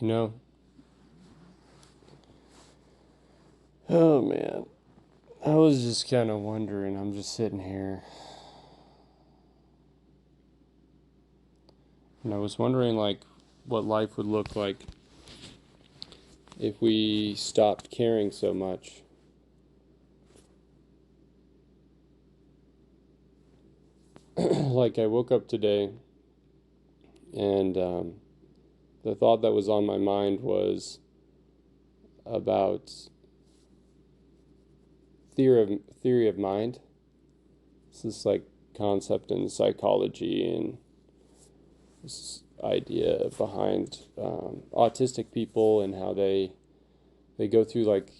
You know, oh man, I was just kind of wondering. I'm just sitting here, and I was wondering, like, what life would look like if we stopped caring so much. Like, I woke up today, and the thought that was on my mind was about theory of mind. It's this like concept in psychology and this idea behind autistic people and how they go through like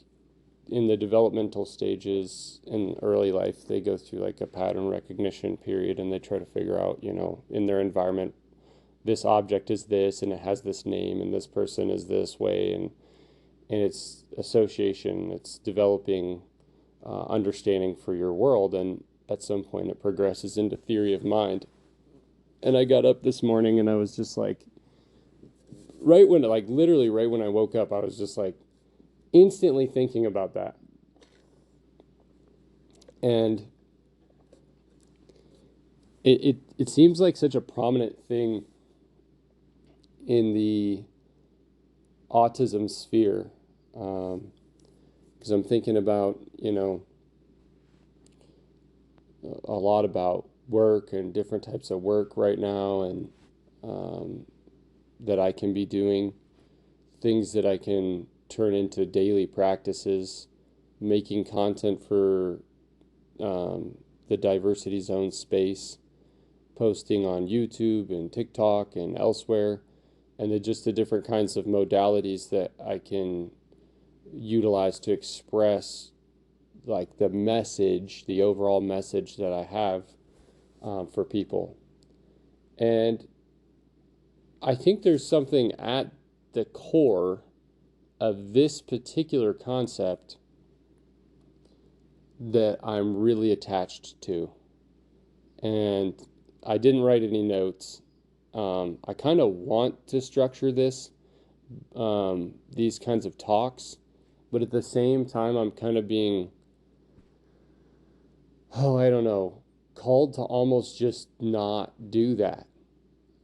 in the developmental stages in early life they go through like a pattern recognition period and they try to figure out in their environment this object is this and it has this name and this person is this way and it's association, it's developing understanding for your world, and at some point it progresses into theory of mind. And I got up this morning and I was just like, literally right when I woke up, I was just like instantly thinking about that. And it seems like such a prominent thing in the autism sphere. Because I'm thinking about, a lot about work and different types of work right now, and um, that I can be doing, things that I can turn into daily practices, making content for the diversity zone space, posting on YouTube and TikTok and elsewhere, and then just the different kinds of modalities that I can utilize to express like the message, the overall message that I have for people. And I think there's something at the core of this particular concept that I'm really attached to. And I didn't write any notes. I kind of want to structure these kinds of talks, but at the same time, I'm kind of being, I don't know, called to almost just not do that.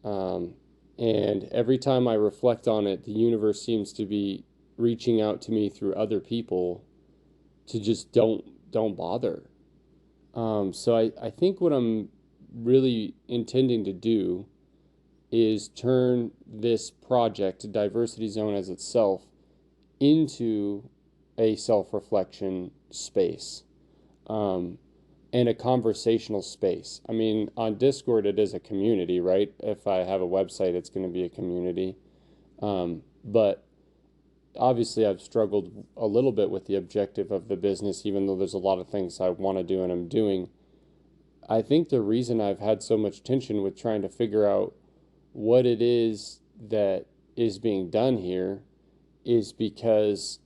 Um, and every time I reflect on it, the universe seems to be reaching out to me through other people to just don't bother. So I think what I'm really intending to do is turn this project, Diversity Zone as itself, into a self-reflection space, um, and a conversational space. I mean, on Discord, it is a community, right? If I have a website, it's going to be a community. But obviously, I've struggled a little bit with the objective of the business, even though there's a lot of things I want to do and I'm doing. I think the reason I've had so much tension with trying to figure out what it is that is being done here is because,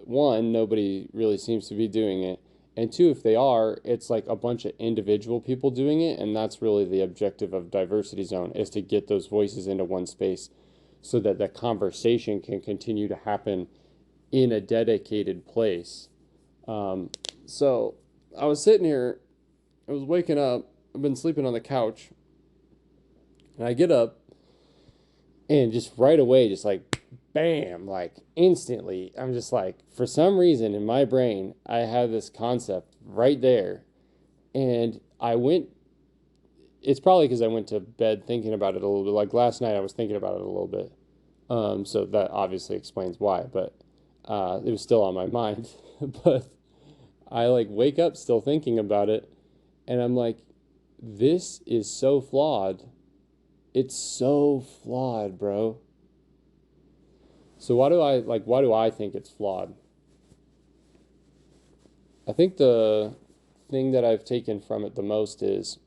one, nobody really seems to be doing it. And two, if they are, it's like a bunch of individual people doing it. And that's really the objective of Diversity Zone, is to get those voices into one space so that the conversation can continue to happen in a dedicated place. Um, so I was sitting here, I was waking up, I've been sleeping on the couch, and I get up and just right away, just like bam, like instantly, I'm just like, for some reason in my brain, I have this concept right there. And it's probably because I went to bed thinking about it a little bit. Like last night, I was thinking about it a little bit. So that obviously explains why, but it was still on my mind. But I like wake up still thinking about it, and I'm like, this is so flawed. It's so flawed, bro. So why do I think it's flawed? I think the thing that I've taken from it the most is,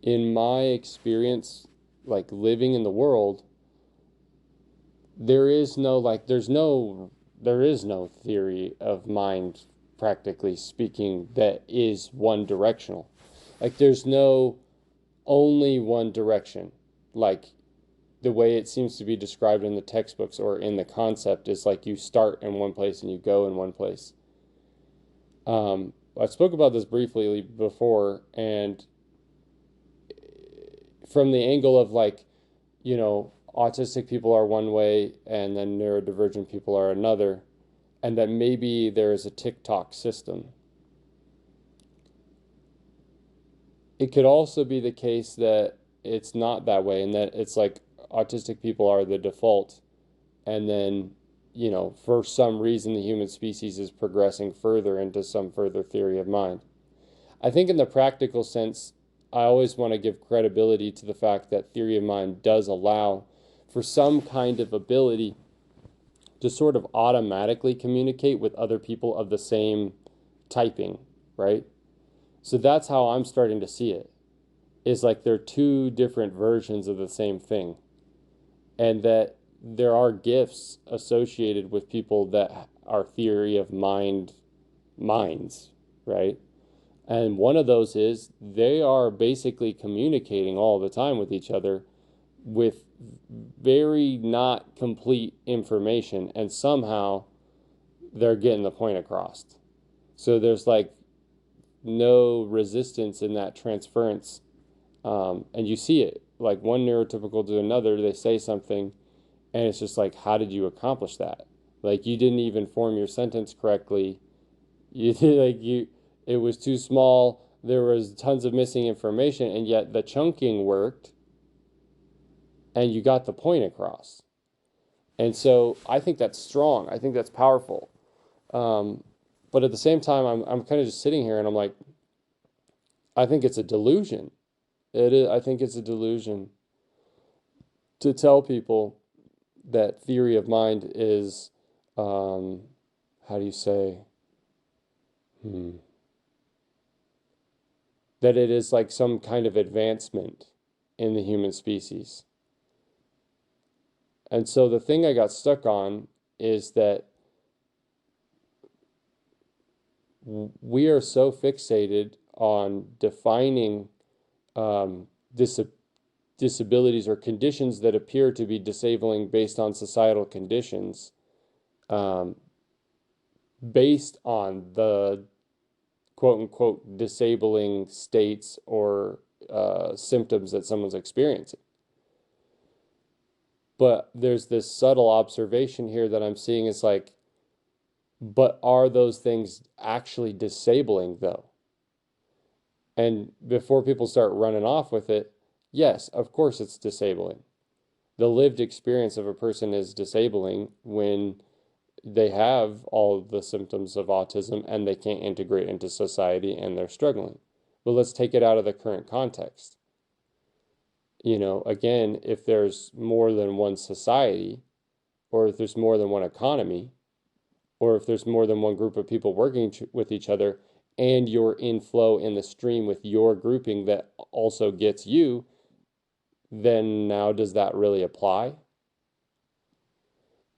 in my experience, like living in the world, there is no theory of mind, practically speaking, that is one directional. Like there's no only one direction. Like the way it seems to be described in the textbooks or in the concept is like you start in one place and you go in one place. I spoke about this briefly before, and from the angle of like, autistic people are one way and then neurodivergent people are another, and that maybe there is a TikTok system. It could also be the case that it's not that way and that it's like autistic people are the default, and then, for some reason the human species is progressing further into some further theory of mind. I think in the practical sense, I always want to give credibility to the fact that theory of mind does allow for some kind of ability to sort of automatically communicate with other people of the same typing, right? So that's how I'm starting to see it. Is like they're two different versions of the same thing. And that there are gifts associated with people that are theory of mind minds, right? And one of those is they are basically communicating all the time with each other with very not complete information, and somehow they're getting the point across. So there's like no resistance in that transference. And you see it like one neurotypical to another, they say something, and it's just like, how did you accomplish that? Like, you didn't even form your sentence correctly. You like you it was too small. There was tons of missing information, and yet the chunking worked, and you got the point across. And so I think that's strong. I think that's powerful. Um, but at the same time, I'm kind of just sitting here, and I'm like, I think it's a delusion. It is. I think it's a delusion to tell people that theory of mind is, how do you say, hmm, that it is like some kind of advancement in the human species. And so the thing I got stuck on is that we are so fixated on defining um, dis disabilities or conditions that appear to be disabling based on societal conditions, um, based on the quote unquote disabling states or symptoms that someone's experiencing. But there's this subtle observation here that I'm seeing is like, but are those things actually disabling though? And before people start running off with it, yes, of course it's disabling. The lived experience of a person is disabling when they have all of the symptoms of autism and they can't integrate into society and they're struggling. But let's take it out of the current context. Again, if there's more than one society, or if there's more than one economy, or if there's more than one group of people working with each other, and you're in flow in the stream with your grouping that also gets you, then now does that really apply?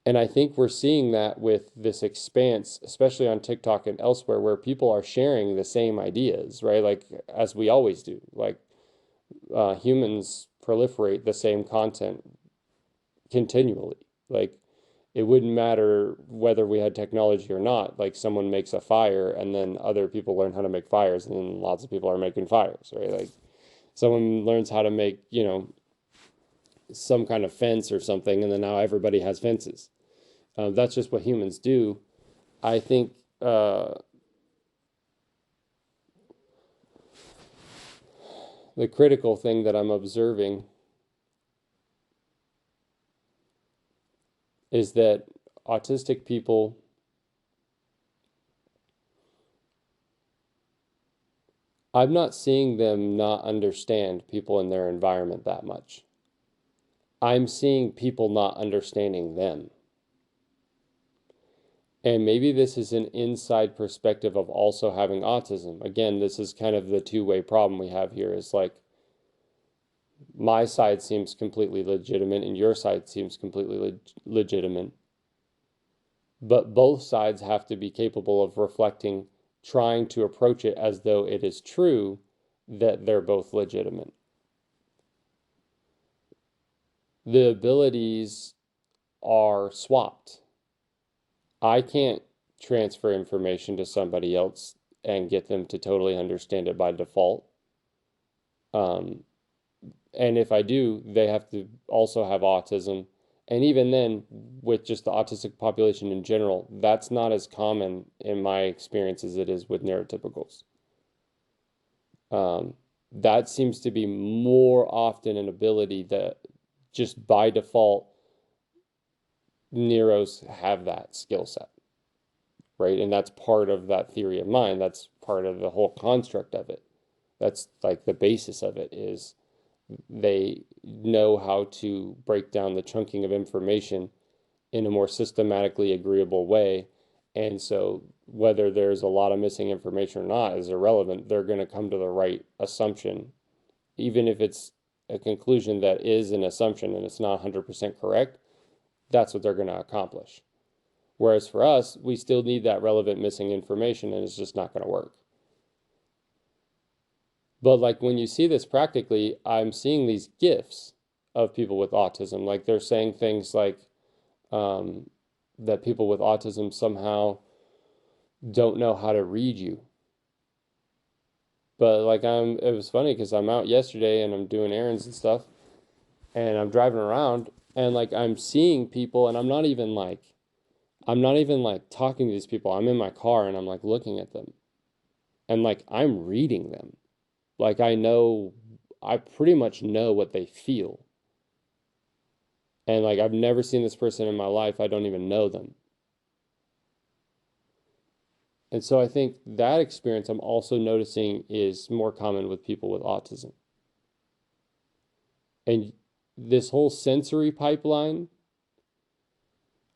And I think we're seeing that with this expanse, especially on TikTok and elsewhere, where people are sharing the same ideas, right? Like, as we always do. Like, humans proliferate the same content continually. Like, it wouldn't matter whether we had technology or not. Like, someone makes a fire and then other people learn how to make fires, and then lots of people are making fires, right? Like, someone learns how to make, some kind of fence or something, and then now everybody has fences. That's just what humans do. I think the critical thing that I'm observing is that autistic people, I'm not seeing them not understand people in their environment that much. I'm seeing people not understanding them. And maybe this is an inside perspective of also having autism. Again, this is kind of the two-way problem we have here, is like, my side seems completely legitimate and your side seems completely legitimate. But both sides have to be capable of reflecting, trying to approach it as though it is true that they're both legitimate. the abilities are swapped. I can't transfer information to somebody else and get them to totally understand it by default. Um, and if I do, they have to also have autism. And even then, with just the autistic population in general, that's not as common in my experience as it is with neurotypicals. Um, that seems to be more often an ability that just by default, neuros have that skill set, right? And that's part of that theory of mind. That's part of the whole construct of it. That's like the basis of it is they know how to break down the chunking of information in a more systematically agreeable way. And so whether there's a lot of missing information or not is irrelevant. They're going to come to the right assumption, even if it's a conclusion that is an assumption and it's not 100% correct. That's what they're going to accomplish. Whereas for us, we still need that relevant missing information and it's just not going to work. But like when you see this practically, I'm seeing these gifts of people with autism. Like they're saying things like um, that people with autism somehow don't know how to read you. But like it was funny because I'm out yesterday and I'm doing errands and stuff, and I'm driving around and like I'm seeing people, and I'm not even like talking to these people. I'm in my car and I'm like looking at them, and like I'm reading them. Like I pretty much know what they feel. And like I've never seen this person in my life. I don't even know them. And so I think that experience I'm also noticing is more common with people with autism. And this whole sensory pipeline,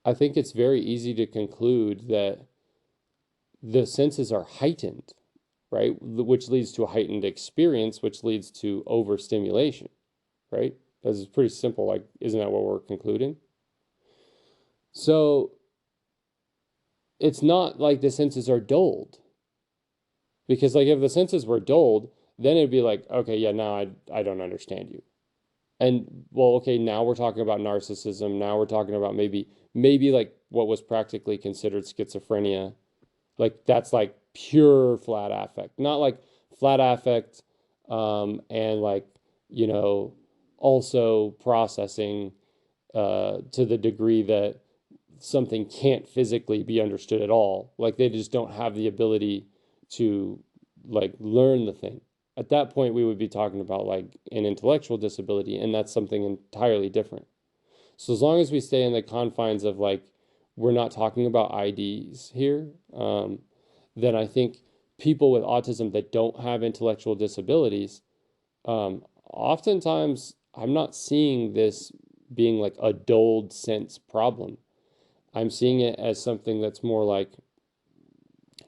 I think it's very easy to conclude that the senses are heightened, right? Which leads to a heightened experience, which leads to overstimulation, right? That's pretty simple. Like, isn't that what we're concluding? So it's not like the senses are dulled. Because like if the senses were dulled, then it'd be like, okay, yeah, now I don't understand you. And well, okay, now we're talking about narcissism. Now we're talking about maybe like what was practically considered schizophrenia. Like that's like pure flat affect, not like flat affect, and like you know also processing to the degree that something can't physically be understood at all. Like they just don't have the ability to like learn the thing. At that point, we would be talking about like an intellectual disability, and that's something entirely different. So as long as we stay in the confines of like we're not talking about IDs here, then I think people with autism that don't have intellectual disabilities, oftentimes I'm not seeing this being like a dulled sense problem. I'm seeing it as something that's more like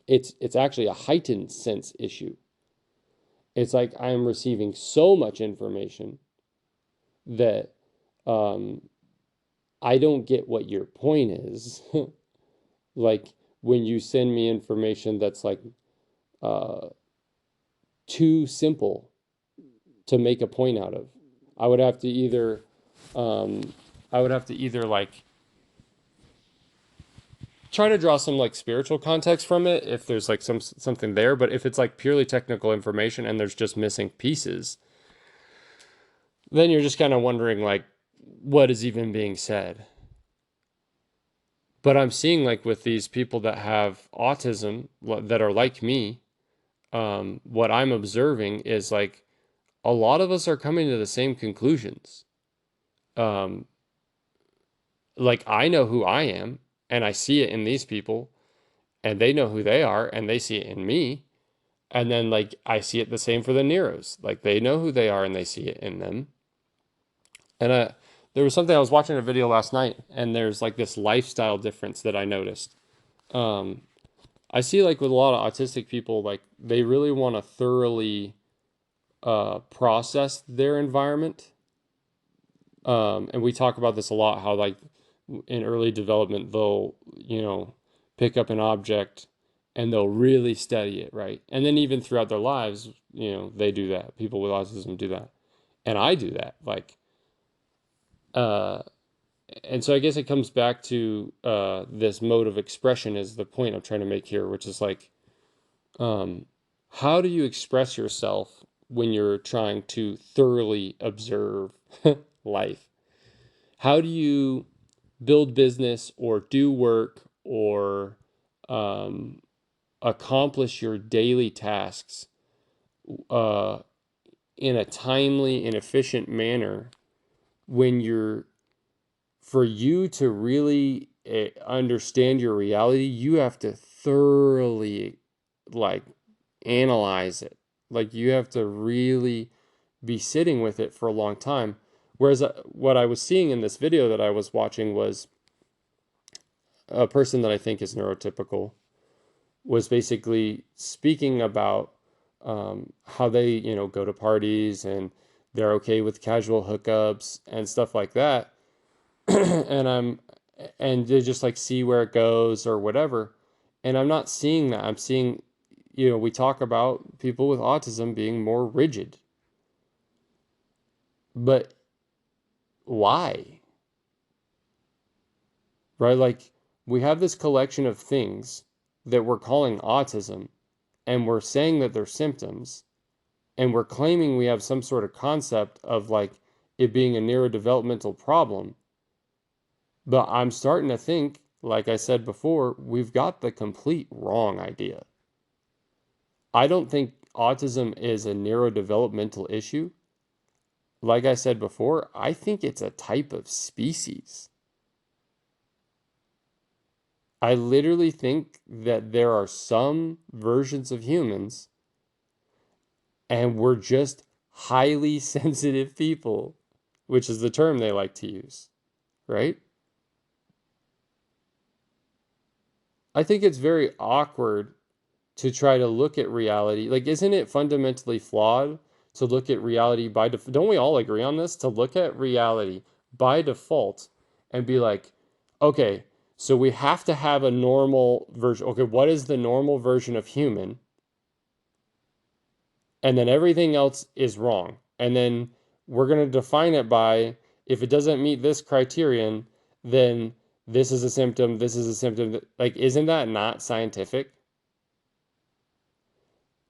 it's actually a heightened sense issue. It's like I'm receiving so much information that um, I don't get what your point is. Like when you send me information that's like uh, too simple to make a point out of, I would have to either um, I would have to either like try to draw some like spiritual context from it if there's like something there, but if it's like purely technical information and there's just missing pieces, then you're just kind of wondering like what is even being said. But I'm seeing like with these people that have autism that are like me, what I'm observing is like a lot of us are coming to the same conclusions. Um, like I know who I am and I see it in these people and they know who they are and they see it in me. And then like I see it the same for the Neros. Like they know who they are and they see it in them. And there was something I was watching a video last night, and there's like this lifestyle difference that I noticed. Um, I see like with a lot of autistic people, like they really want to thoroughly process their environment. And we talk about this a lot, how like in early development they'll pick up an object and they'll really study it, right? And then even throughout their lives, they do that. People with autism do that, and I do that. Like Uh, and so I guess it comes back to this mode of expression is the point I'm trying to make here, which is like, um, how do you express yourself when you're trying to thoroughly observe life? How do you build business or do work or um, accomplish your daily tasks uh, in a timely and efficient manner when you're for you to really understand your reality, you have to thoroughly like analyze it. Like you have to really be sitting with it for a long time. Whereas what I was seeing in this video that I was watching was a person that I think is neurotypical was basically speaking about how they, go to parties and they're okay with casual hookups and stuff like that. and I'm and they just like see where it goes or whatever. And I'm not seeing that. I'm seeing, we talk about people with autism being more rigid. But why? Right? Like we have this collection of things that we're calling autism and we're saying that they're symptoms and we're claiming we have some sort of concept of like it being a neurodevelopmental problem. But I'm starting to think, like I said before, we've got the complete wrong idea. I don't think autism is a neurodevelopmental issue. Like I said before, I think it's a type of species. I literally think that there are some versions of humans and we're just highly sensitive people, which is the term they like to use, right? I think it's very awkward to try to look at reality. Like, isn't it fundamentally flawed to look at reality by default? Don't we all agree on this? To look at reality by default and be like, okay, so we have to have a normal version. Okay, what is the normal version of human? And then everything else is wrong. And then we're going to define it by if it doesn't meet this criterion, then this is a symptom, this is a symptom. Like, isn't that not scientific?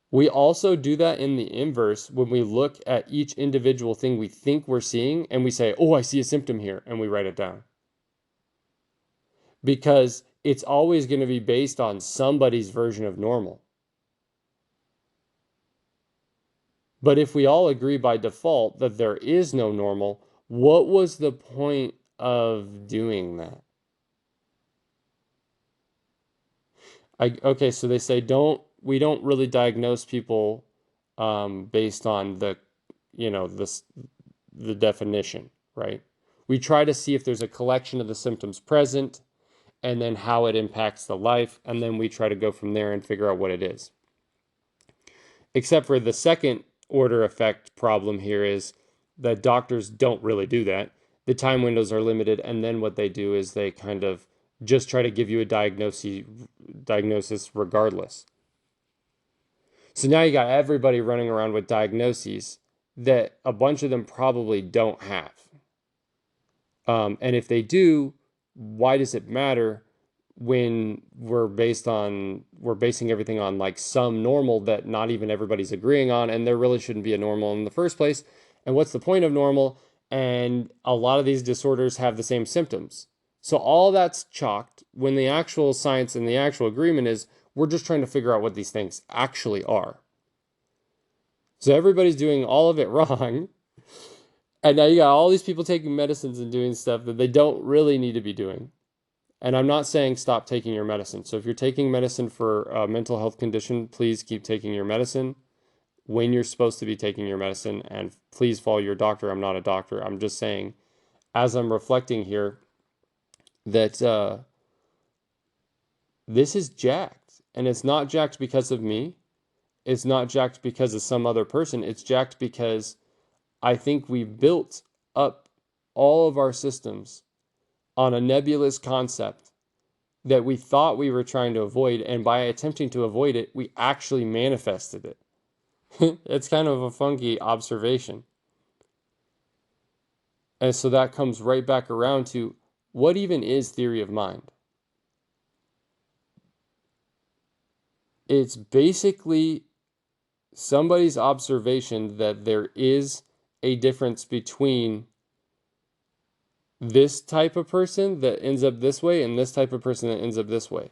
We also do that in the inverse when we look at each individual thing we think we're seeing and we say, oh, I see a symptom here, and we write it down. Because it's always going to be based on somebody's version of normal. But if we all agree by default that there is no normal, what was the point of doing that? Okay, so they say we don't really diagnose people based on the definition, right? We try to see if there's a collection of the symptoms present and then how it impacts the life, and then we try to go from there and figure out what it is. Except for the second order effect problem here is that doctors don't really do that. The time windows are limited, and then what they do is they kind of just try to give you a diagnosis regardless. So now you got everybody running around with diagnoses that a bunch of them probably don't have. And if they do, why does it matter when we're basing everything on like some normal that not even everybody's agreeing on, and there really shouldn't be a normal in the first place? And what's the point of normal? And a lot of these disorders have the same symptoms. So all that's chalked when the actual science and the actual agreement is we're just trying to figure out what these things actually are. So everybody's doing all of it wrong. And now you got all these people taking medicines and doing stuff that they don't really need to be doing. And I'm not saying stop taking your medicine. So if you're taking medicine for a mental health condition, please keep taking your medicine when you're supposed to be taking your medicine. And please follow your doctor. I'm not a doctor. I'm just saying, as I'm reflecting here, that this is jacked. And it's not jacked because of me. It's not jacked because of some other person. It's jacked because I think we built up all of our systems on a nebulous concept that we thought we were trying to avoid, and by attempting to avoid it, we actually manifested it. It's kind of a funky observation. And so that comes right back around to what even is theory of mind? It's basically somebody's observation that there is a difference between this type of person that ends up this way and this type of person that ends up this way,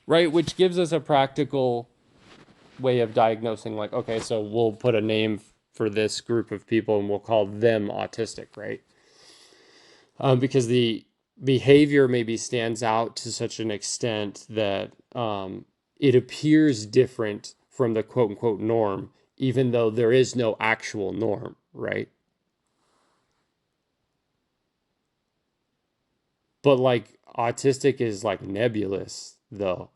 right? Which gives us a practical way of diagnosing, like, okay, so we'll put a name for this group of people and we'll call them autistic, right? Because the behavior maybe stands out to such an extent that it appears different from the quote unquote norm, even though there is no actual norm, right? But like autistic is like nebulous, though.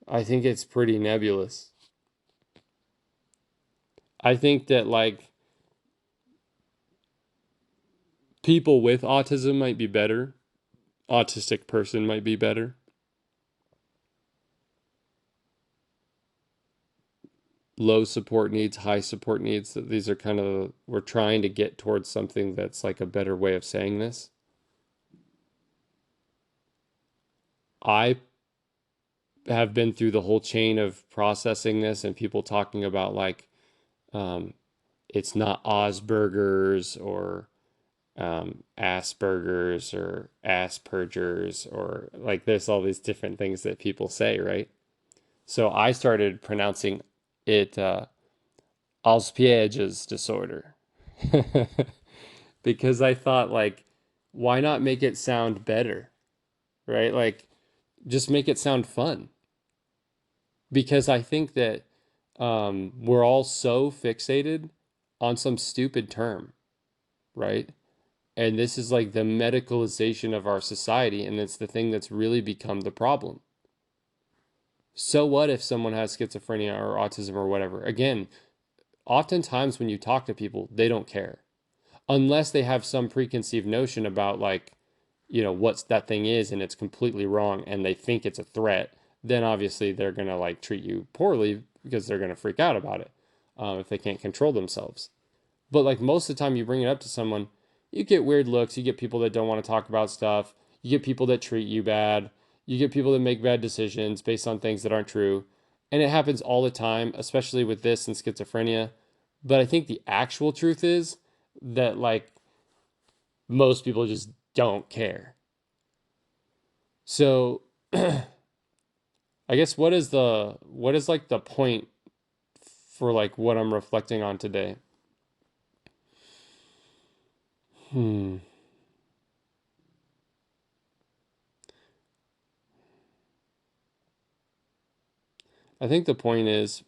I think it's pretty nebulous. I think that like people with autism might be better, autistic person might be better. Low support needs, high support needs. These are kind of, we're trying to get towards something that's like a better way of saying this. I have been through the whole chain of processing this and people talking about like um, it's not Asperger's or Asperger's or Asperger's or like there's all these different things that people say, right? So I started pronouncing it Alzheimer's disorder because I thought like, why not make it sound better, right? Like, just make it sound fun. Because I think that we're all so fixated on some stupid term, right? And this is like the medicalization of our society, and it's the thing that's really become the problem. So what if someone has schizophrenia or autism or whatever? Again, oftentimes when you talk to people, they don't care unless they have some preconceived notion about like, what's that thing is and it's completely wrong and they think it's a threat. Then obviously they're going to like treat you poorly because they're going to freak out about it if they can't control themselves. But like most of the time you bring it up to someone, you get weird looks, you get people that don't want to talk about stuff, you get people that treat you bad, you get people that make bad decisions based on things that aren't true. And it happens all the time, especially with this and schizophrenia. But I think the actual truth is that like most people just don't care. So I guess what is like the point for like what I'm reflecting on today? Hmm. I think the point is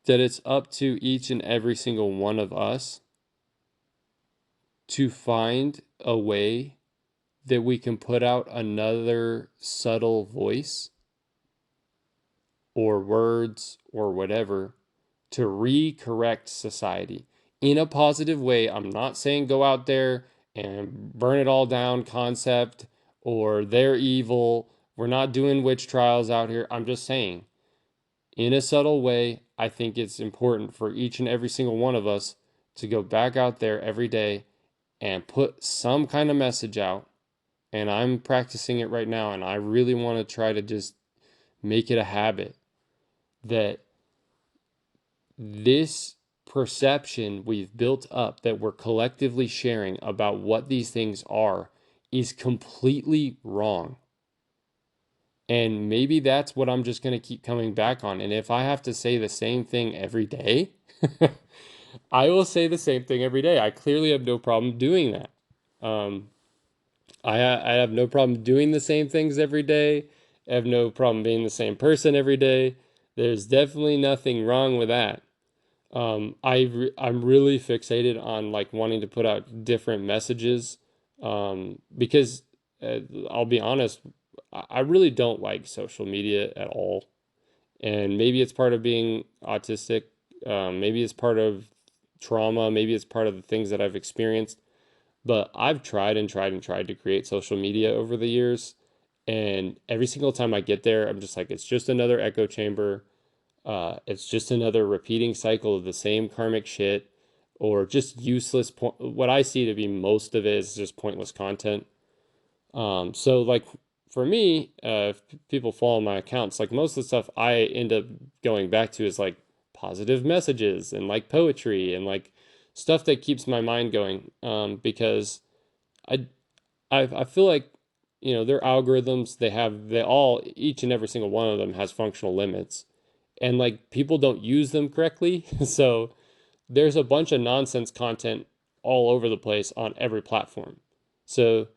that it's up to each and every single one of us to find a way that we can put out another subtle voice or words or whatever to recorrect society in a positive way. I'm not saying go out there and burn it all down concept or they're evil. We're not doing witch trials out here. I'm just saying, in a subtle way, I think it's important for each and every single one of us to go back out there every day and put some kind of message out. And I'm practicing it right now, and I really want to try to just make it a habit that this perception we've built up that we're collectively sharing about what these things are is completely wrong. And maybe that's what I'm just going to keep coming back on. And if I have to say the same thing every day, I will say the same thing every day. I clearly have no problem doing that. Um, I have no problem doing the same things every day. I have no problem being the same person every day. There's definitely nothing wrong with that. I'm really fixated on like wanting to put out different messages because I'll be honest, I really don't like social media at all. And maybe it's part of being autistic. Maybe it's part of trauma. Maybe it's part of the things that I've experienced. But I've tried and tried and tried to create social media over the years. And every single time I get there, I'm just like, it's just another echo chamber. It's just another repeating cycle of the same karmic shit, or just useless. What I see to be most of it is just pointless content. So like for me, if people follow my accounts, like most of the stuff I end up going back to is like positive messages and like poetry and like stuff that keeps my mind going. Because I I feel like their algorithms, they all, each and every single one of them has functional limits, and like people don't use them correctly. So there's a bunch of nonsense content all over the place on every platform. So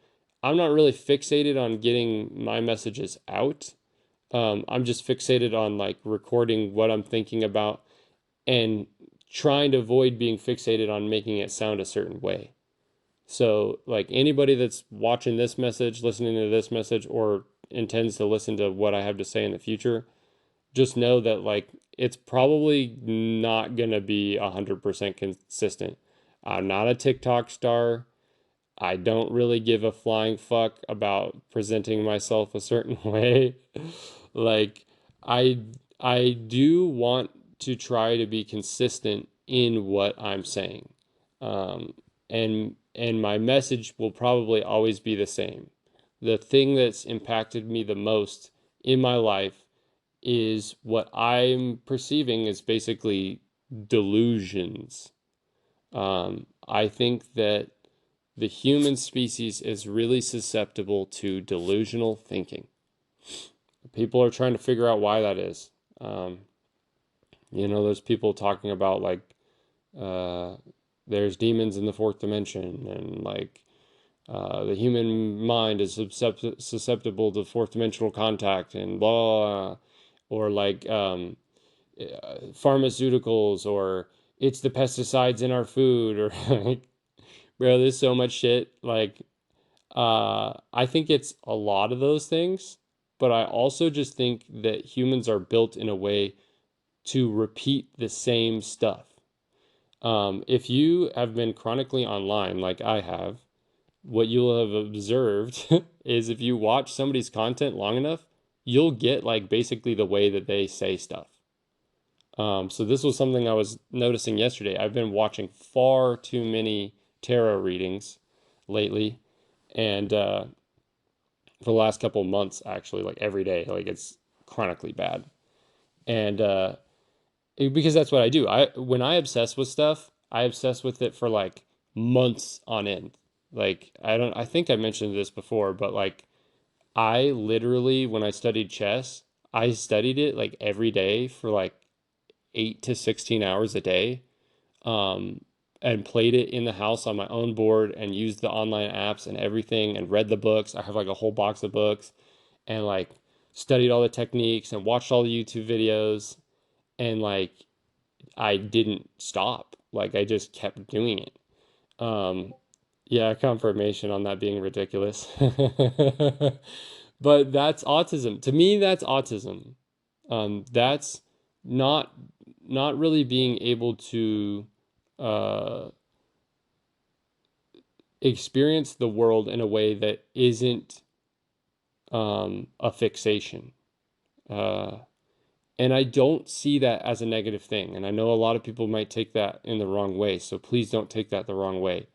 I'm not really fixated on getting my messages out. I'm just fixated on like recording what I'm thinking about and trying to avoid being fixated on making it sound a certain way. So, like anybody that's watching this message, listening to this message, or intends to listen to what I have to say in the future, just know that like it's probably not gonna be 100% consistent. I'm not a TikTok star. I don't really give a flying fuck about presenting myself a certain way. Like I I do want to try to be consistent in what I'm saying. Um, and my message will probably always be the same. The thing that's impacted me the most in my life is what I'm perceiving as basically delusions. I think that the human species is really susceptible to delusional thinking. People are trying to figure out why that is. Um, there's people talking about like uh, there's demons in the fourth dimension, and like the human mind is susceptible to fourth dimensional contact, and blah, blah, blah. Or like pharmaceuticals, or it's the pesticides in our food, or like, bro, there's so much shit. Like, I think it's a lot of those things, but I also just think that humans are built in a way to repeat the same stuff. If you have been chronically online, like I have, what you'll have observed is if you watch somebody's content long enough, you'll get like basically the way that they say stuff. So this was something I was noticing yesterday. I've been watching far too many tarot readings lately, and for the last couple of months, actually, like every day, like it's chronically bad. And because that's what I do. When I obsess with stuff, I obsess with it for like months on end. Like I think I mentioned this before, but like I literally, when I studied chess, I studied it like every day for like 8 to 16 hours a day, um, and played it in the house on my own board and used the online apps and everything and read the books. I have like a whole box of books, and like studied all the techniques and watched all the YouTube videos, and like I didn't stop. Like I just kept doing it. Um, yeah, confirmation on that being ridiculous. But that's autism. To me, that's autism. That's not not really being able to uh, experience the world in a way that isn't a fixation. Uh, and I don't see that as a negative thing. And I know a lot of people might take that in the wrong way. So please don't take that the wrong way.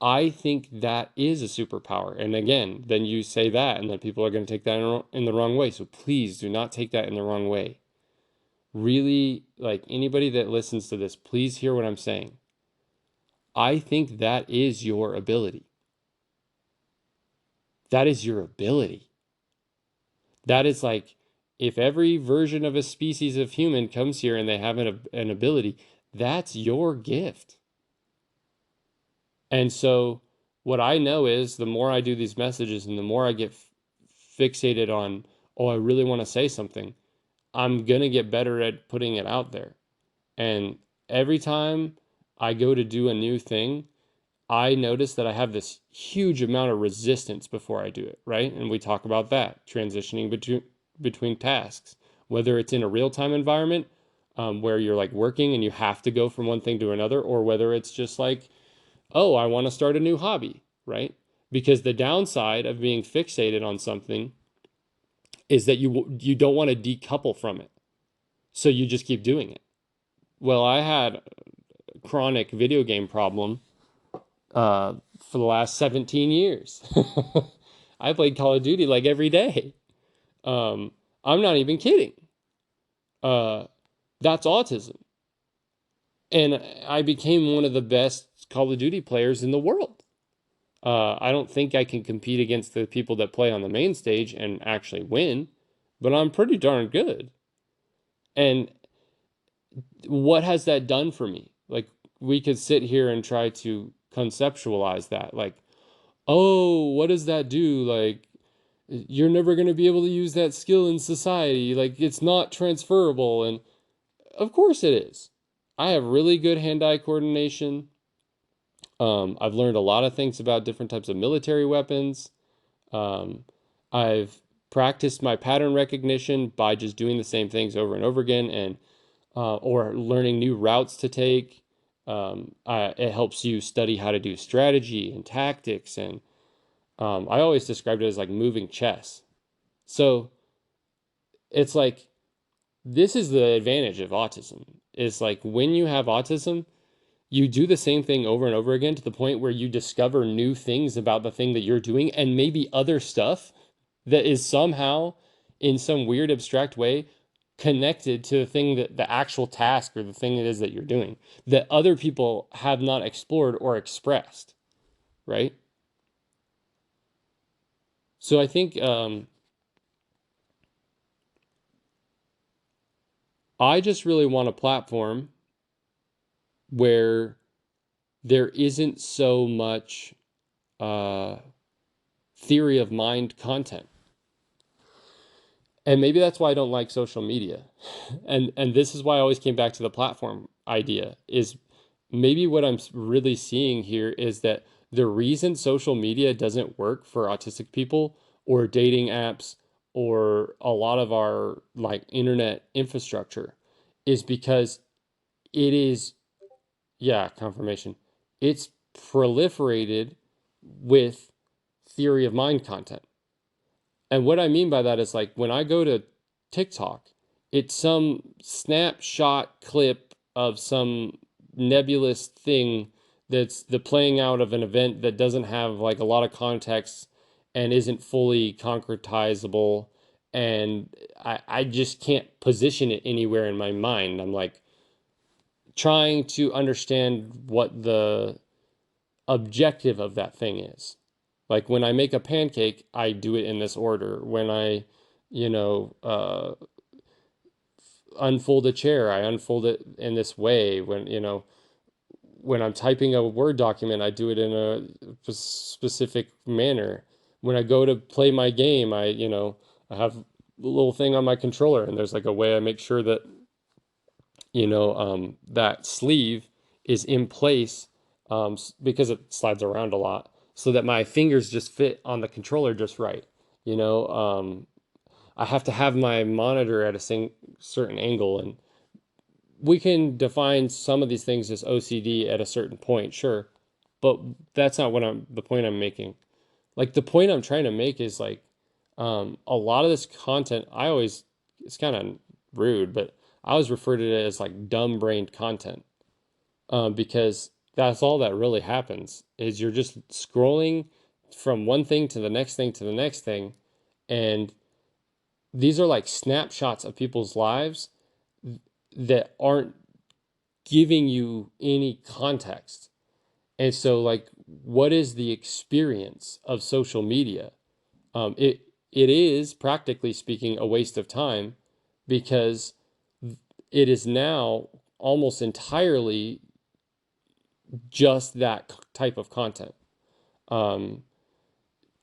I think that is a superpower. And again, then you say that, and then people are going to take that in the wrong way. So please do not take that in the wrong way. Really, like anybody that listens to this, please hear what I'm saying. I think that is your ability. That is your ability. That is like if every version of a species of human comes here and they have an ability, that's your gift. And so what I know is the more I do these messages and the more I get fixated on, oh, I really want to say something, I'm going to get better at putting it out there. And every time I go to do a new thing, I notice that I have this huge amount of resistance before I do it, right? And we talk about that, transitioning between tasks, whether it's in a real-time environment, where you're like working and you have to go from one thing to another, or whether it's just like, oh, I want to start a new hobby, right? Because the downside of being fixated on something is that you don't want to decouple from it. So you just keep doing it. Well, I had a chronic video game problem for the last 17 years. I played Call of Duty like every day. Um, I'm not even kidding. Uh, that's autism. And I became one of the best Call of Duty players in the world. I don't think I can compete against the people that play on the main stage and actually win, but I'm pretty darn good. And what has that done for me? Like, we could sit here and try to conceptualize that. Like, oh, what does that do? Like, you're never going to be able to use that skill in society. Like, it's not transferable. And of course it is. I have really good hand-eye coordination. I've learned a lot of things about different types of military weapons. Um, I've practiced my pattern recognition by just doing the same things over and over again, and or learning new routes to take. It helps you study how to do strategy and tactics, and I always described it as like moving chess. So it's like this is the advantage of autism. Is like when you have autism, you do the same thing over and over again to the point where you discover new things about the thing that you're doing and maybe other stuff that is somehow in some weird abstract way connected to the thing that the actual task or the thing it is that you're doing that other people have not explored or expressed, right? So I think I just really want a platform where there isn't so much uh, theory of mind content. And maybe that's why I don't like social media. And this is why I always came back to the platform idea is maybe what I'm really seeing here is that the reason social media doesn't work for autistic people or dating apps or a lot of our like internet infrastructure is because it is, yeah, confirmation. It's proliferated with theory of mind content. And what I mean by that is like when I go to TikTok, it's some snapshot clip of some nebulous thing that's the playing out of an event that doesn't have like a lot of context and isn't fully concretizable. And I just can't position it anywhere in my mind. I'm like trying to understand what the objective of that thing is. Like when I make a pancake, I do it in this order. When I, you know, unfold a chair, I unfold it in this way. When I'm typing a Word document, I do it in a specific manner. When I go to play my game, I have a little thing on my controller, and there's like a way I make sure that that sleeve is in place because it slides around a lot so that my fingers just fit on the controller just right. You know, I have to have my monitor at a certain angle, and we can define some of these things as OCD at a certain point, sure, but that's not the point I'm making. Like the point I'm trying to make is like a lot of this content, it's kind of rude, but I always refer to it as like dumb brained content because that's all that really happens is you're just scrolling from one thing to the next thing to the next thing. And these are like snapshots of people's lives that aren't giving you any context. And so, like, what is the experience of social media? It is practically speaking a waste of time because it is now almost entirely just that type of content. Um,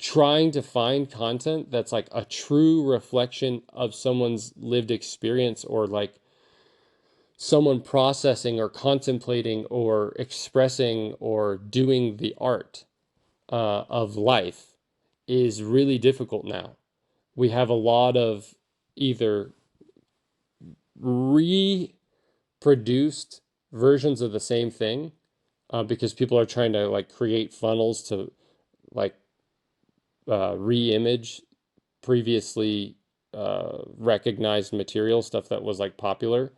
Trying to find content that's like a true reflection of someone's lived experience or like someone processing or contemplating or expressing or doing the art of life is really difficult now. We have a lot of either reproduced versions of the same thing because people are trying to like create funnels to like re-image previously recognized material, stuff that was like popular,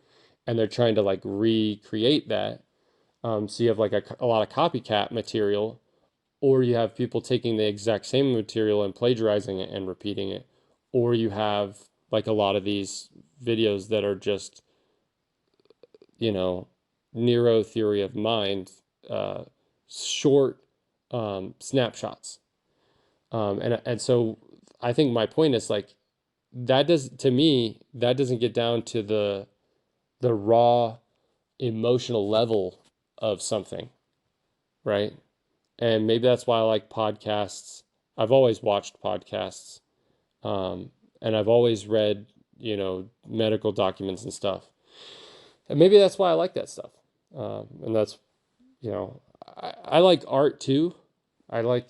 and they're trying to like recreate that. So you have like a lot of copycat material, or you have people taking the exact same material and plagiarizing it and repeating it, or you have like a lot of these videos that are just, you know, Nero theory of mind, uh, short snapshots. And so I think my point is like that does to me that doesn't get down to the raw emotional level of something, right? And maybe that's why I like podcasts. I've always watched podcasts, um, and I've always read, medical documents and stuff. And maybe that's why I like that stuff. And that's, I like art too. I like,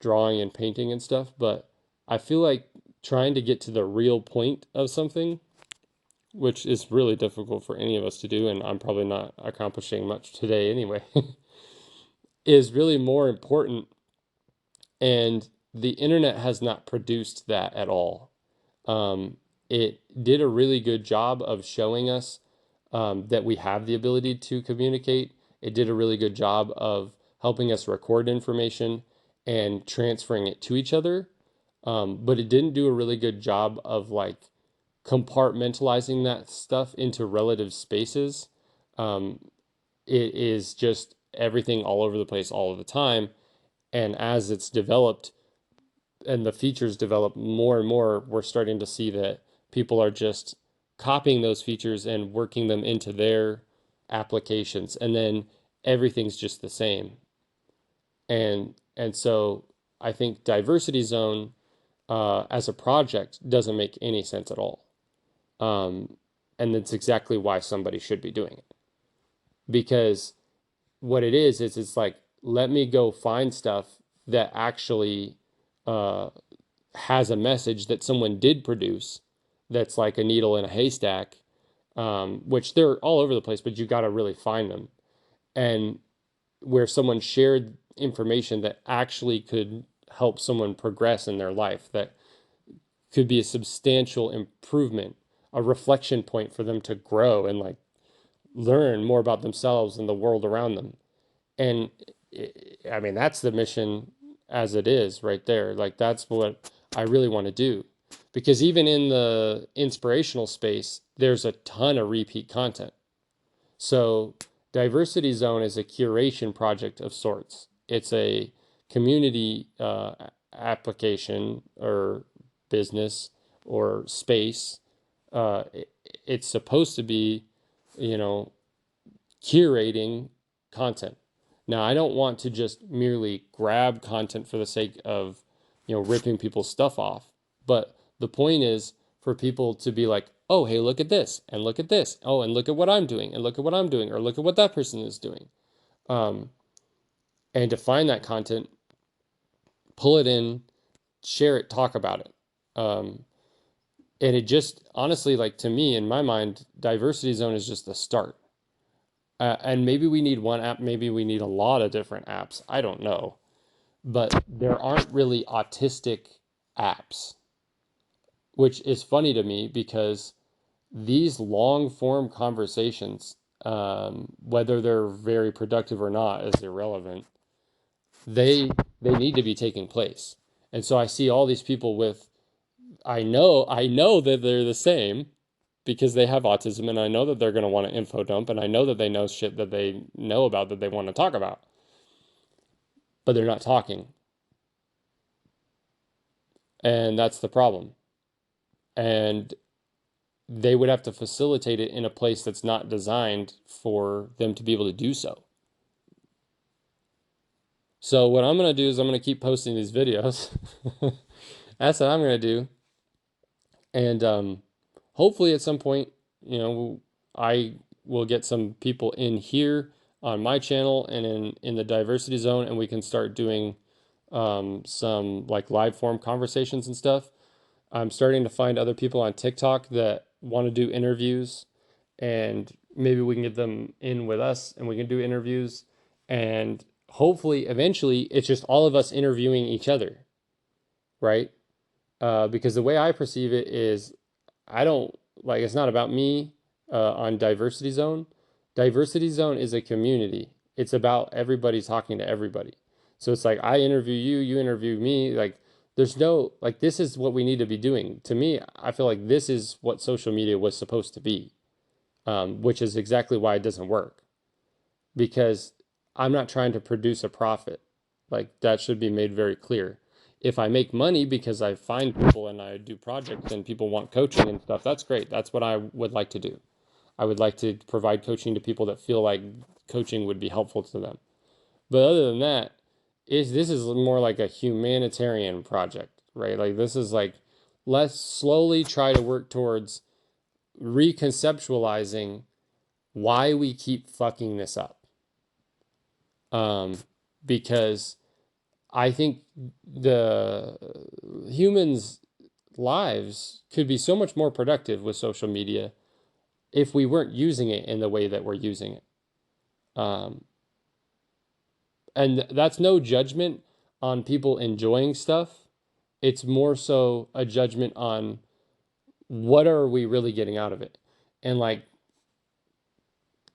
drawing and painting and stuff, but I feel like trying to get to the real point of something, which is really difficult for any of us to do, and I'm probably not accomplishing much today anyway, is really more important. And the internet has not produced that at all. It did a really good job of showing us that we have the ability to communicate. It did a really good job of helping us record information and transferring it to each other. But it didn't do a really good job of like compartmentalizing that stuff into relative spaces. Um, it is just everything all over the place all of the time. And as it's developed and the features develop more and more, we're starting to see that people are just copying those features and working them into their applications. And then everything's just the same. And so I think Diversity Zone as a project doesn't make any sense at all. Um, and that's exactly why somebody should be doing it. Because what it is it's like, let me go find stuff that actually uh, has a message that someone did produce that's like a needle in a haystack, which they're all over the place, but you got to really find them. And where someone shared information that actually could help someone progress in their life, that could be a substantial improvement, a reflection point for them to grow and like learn more about themselves and the world around them. And I mean, that's the mission as it is right there. Like, that's what I really want to do. Because even in the inspirational space, there's a ton of repeat content. So, Diversity Zone is a curation project of sorts. It's a community application or business or space. It's supposed to be, you know, curating content. Now, I don't want to just merely grab content for the sake of, ripping people's stuff off. But the point is for people to be like, oh, hey, look at this and look at this. Oh, and look at what I'm doing and look at what I'm doing or look at what that person is doing. Um, and to find that content, pull it in, share it, talk about it. Um, and it just honestly, like to me, in my mind, Diversity Zone is just the start. And maybe we need one app, maybe we need a lot of different apps. I don't know. But there aren't really autistic apps, which is funny to me because these long form conversations, whether they're very productive or not, is irrelevant. They need to be taking place. And so I see all these people with I know that they're the same because they have autism, and I know that they're going to want to info dump, and I know that they know shit that they know about that they want to talk about, but they're not talking. And that's the problem. And they would have to facilitate it in a place that's not designed for them to be able to do so. So what I'm going to do is I'm going to keep posting these videos. That's what I'm going to do. And hopefully at some point, I will get some people in here on my channel and in the diversity zone, and we can start doing some like live form conversations and stuff. I'm starting to find other people on TikTok that want to do interviews, and maybe we can get them in with us and we can do interviews. And hopefully, eventually, it's just all of us interviewing each other, right? Because the way I perceive it is I don't like it's not about me on Diversity Zone. Diversity Zone is a community. It's about everybody talking to everybody. So it's like I interview you, you interview me. Like there's no like this is what we need to be doing. To me, I feel like this is what social media was supposed to be, which is exactly why it doesn't work. Because I'm not trying to produce a profit. Like that should be made very clear. If I make money because I find people and I do projects and people want coaching and stuff, that's great. That's what I would like to do. I would like to provide coaching to people that feel like coaching would be helpful to them. But other than that, this is more like a humanitarian project, right? Like this is like let's slowly try to work towards reconceptualizing why we keep fucking this up. Um, because I think the humans' lives could be so much more productive with social media if we weren't using it in the way that we're using it. Um, and that's no judgment on people enjoying stuff. It's more so a judgment on what are we really getting out of it. And like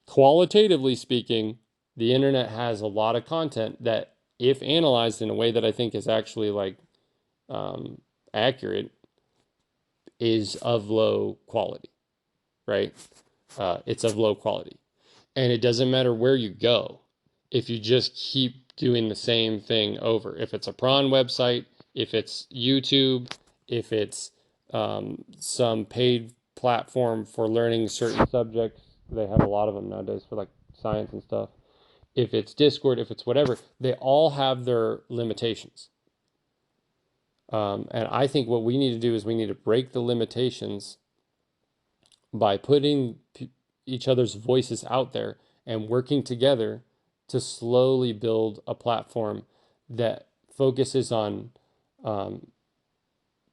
qualitatively speaking, the internet has a lot of content that, if analyzed in a way that I think is actually like um, accurate, is of low quality, right? It's of low quality. And it doesn't matter where you go if you just keep doing the same thing over. If it's a prawn website, if it's YouTube, if it's some paid platform for learning certain subjects, they have a lot of them nowadays for like science and stuff. If it's Discord, if it's whatever, they all have their limitations. And I think what we need to do is we need to break the limitations by putting each other's voices out there and working together to slowly build a platform that focuses on um,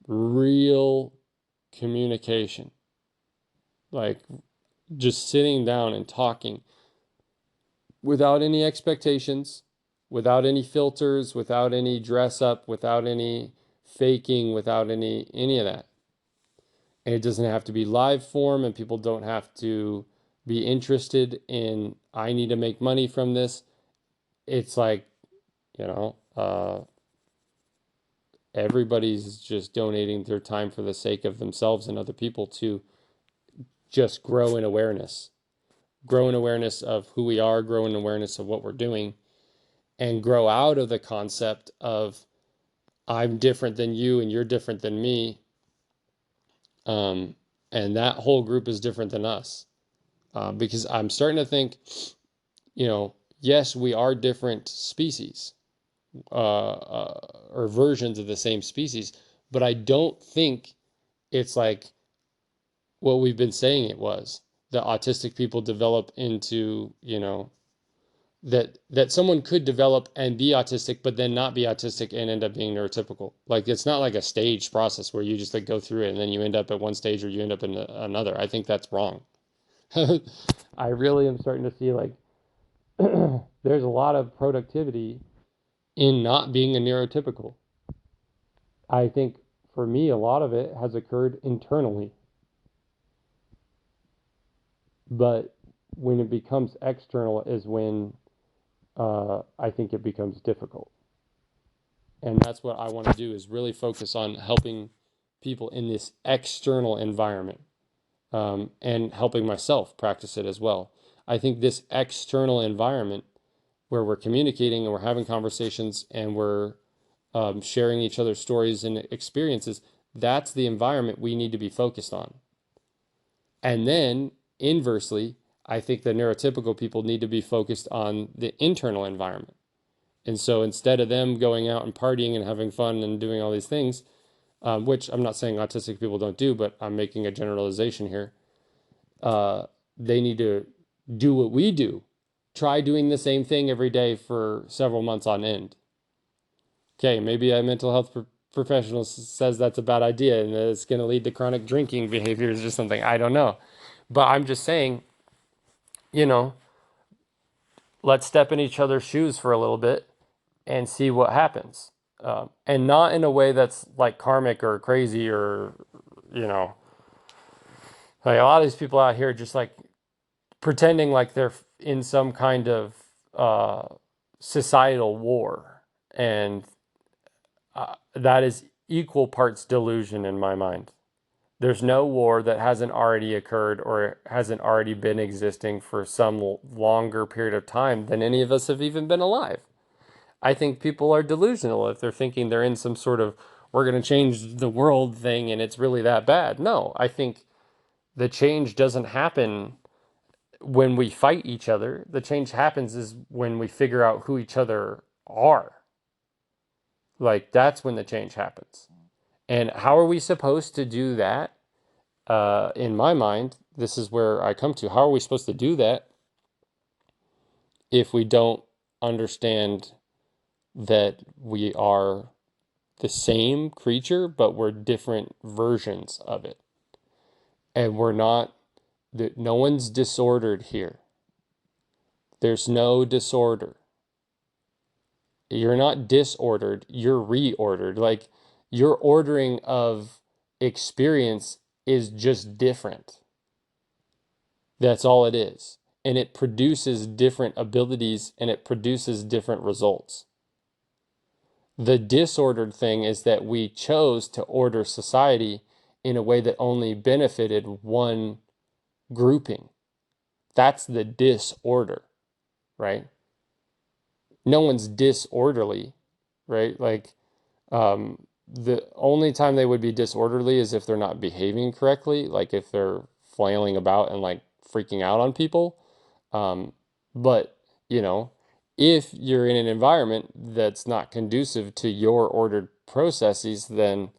real communication, like just sitting down and talking without any expectations, without any filters, without any dress up, without any faking, without any of that. And it doesn't have to be live form, and people don't have to be interested in I need to make money from this. It's like, you know, everybody's just donating their time for the sake of themselves and other people to just grow in awareness of who we are, grow in awareness of what we're doing, and grow out of the concept of I'm different than you and you're different than me. Um, and that whole group is different than us. Because I'm starting to think, yes, we are different species or versions of the same species, but I don't think it's like what we've been saying it was. That autistic people develop into, that someone could develop and be autistic, but then not be autistic and end up being neurotypical. Like it's not like a staged process where you just like go through it and then you end up at one stage or you end up in another. I think that's wrong. I really am starting to see like there's a lot of productivity in not being a neurotypical. I think for me, a lot of it has occurred internally, but when it becomes external is when I think it becomes difficult. And that's what I want to do is really focus on helping people in this external environment and helping myself practice it as well. I think this external environment where we're communicating and we're having conversations and we're sharing each other's stories and experiences, that's the environment we need to be focused on. And then inversely, I think the neurotypical people need to be focused on the internal environment. And so instead of them going out and partying and having fun and doing all these things, which I'm not saying autistic people don't do, but I'm making a generalization here, uh, they need to do what we do. Try doing the same thing every day for several months on end. Okay, maybe a mental health professional says that's a bad idea and that it's going to lead to chronic drinking behaviors or something. I don't know. But I'm just saying, you know, let's step in each other's shoes for a little bit and see what happens. And not in a way that's like karmic or crazy or, you know, like a lot of these people out here just like pretending like they're in some kind of uh, societal war. And that is equal parts delusion in my mind. There's no war that hasn't already occurred or hasn't already been existing for some longer period of time than any of us have even been alive. I think people are delusional if they're thinking they're in some sort of we're going to change the world thing and it's really that bad. No, I think the change doesn't happen when we fight each other. The change happens is when we figure out who each other are. Like that's when the change happens. And how are we supposed to do that? In my mind, this is where I come to. How are we supposed to do that if we don't understand that we are the same creature, but we're different versions of it? And we're not, no one's disordered here. There's no disorder. You're not disordered, you're reordered. Like your ordering of experience is just different. That's all it is. And it produces different abilities and it produces different results. The disordered thing is that we chose to order society in a way that only benefited one grouping. That's the disorder, right? No one's disorderly, right? Like, the only time they would be disorderly is if they're not behaving correctly, like if they're flailing about and like freaking out on people. Um, but, you know, if you're in an environment that's not conducive to your ordered processes, then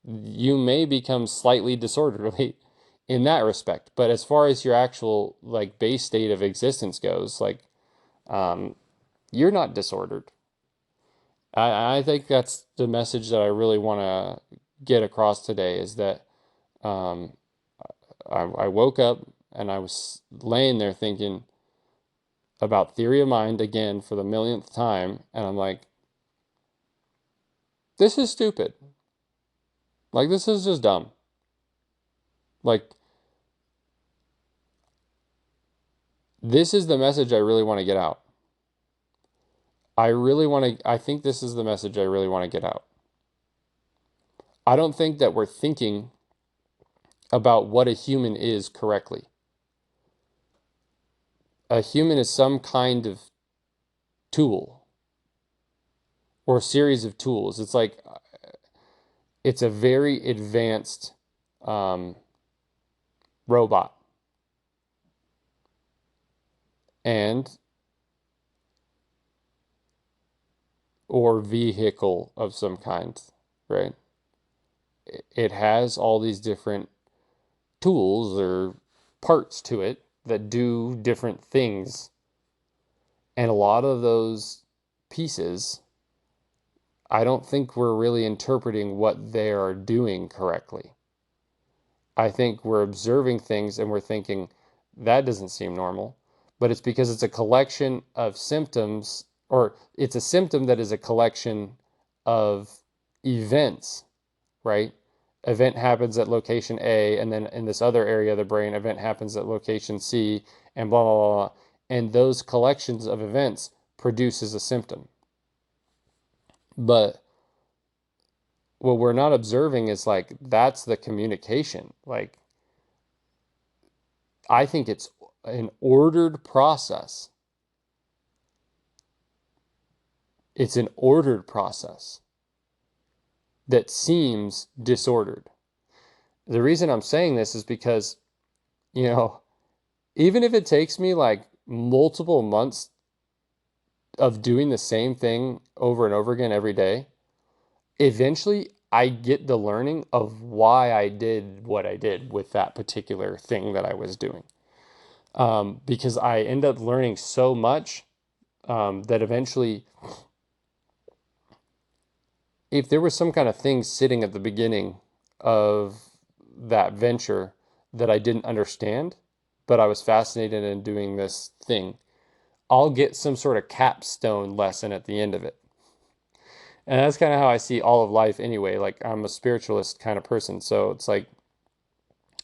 you may become slightly disorderly in that respect. But as far as your actual like base state of existence goes, like um, you're not disordered. I think that's the message that I really want to get across today is that um, I woke up and I was laying there thinking about theory of mind again for the millionth time, and I'm like, this is stupid. Like, this is just dumb. Like, this is the message I really want to get out. I think this is the message I really want to get out. I don't think that we're thinking about what a human is correctly. A human is some kind of tool or series of tools. It's like it's a very advanced um, robot and or vehicle of some kind, right? It has all these different tools or parts to it that do different things. And a lot of those pieces, I don't think we're really interpreting what they are doing correctly. I think we're observing things and we're thinking, that doesn't seem normal. But it's because it's a collection of symptoms, or it's a symptom that is a collection of events, right? Event happens at location A, and then in this other area of the brain, event happens at location C, and blah, blah, blah, blah. And those collections of events produces a symptom. But what we're not observing is like, that's the communication. Like, I think it's an ordered process. It's an ordered process that seems disordered. The reason I'm saying this is because, you know, even if it takes me like multiple months of doing the same thing over and over again every day, eventually I get the learning of why I did what I did with that particular thing that I was doing. Because I end up learning so much that eventually, if there was some kind of thing sitting at the beginning of that venture that I didn't understand, but I was fascinated in doing this thing, I'll get some sort of capstone lesson at the end of it. And that's kind of how I see all of life anyway. Like I'm a spiritualist kind of person. So it's like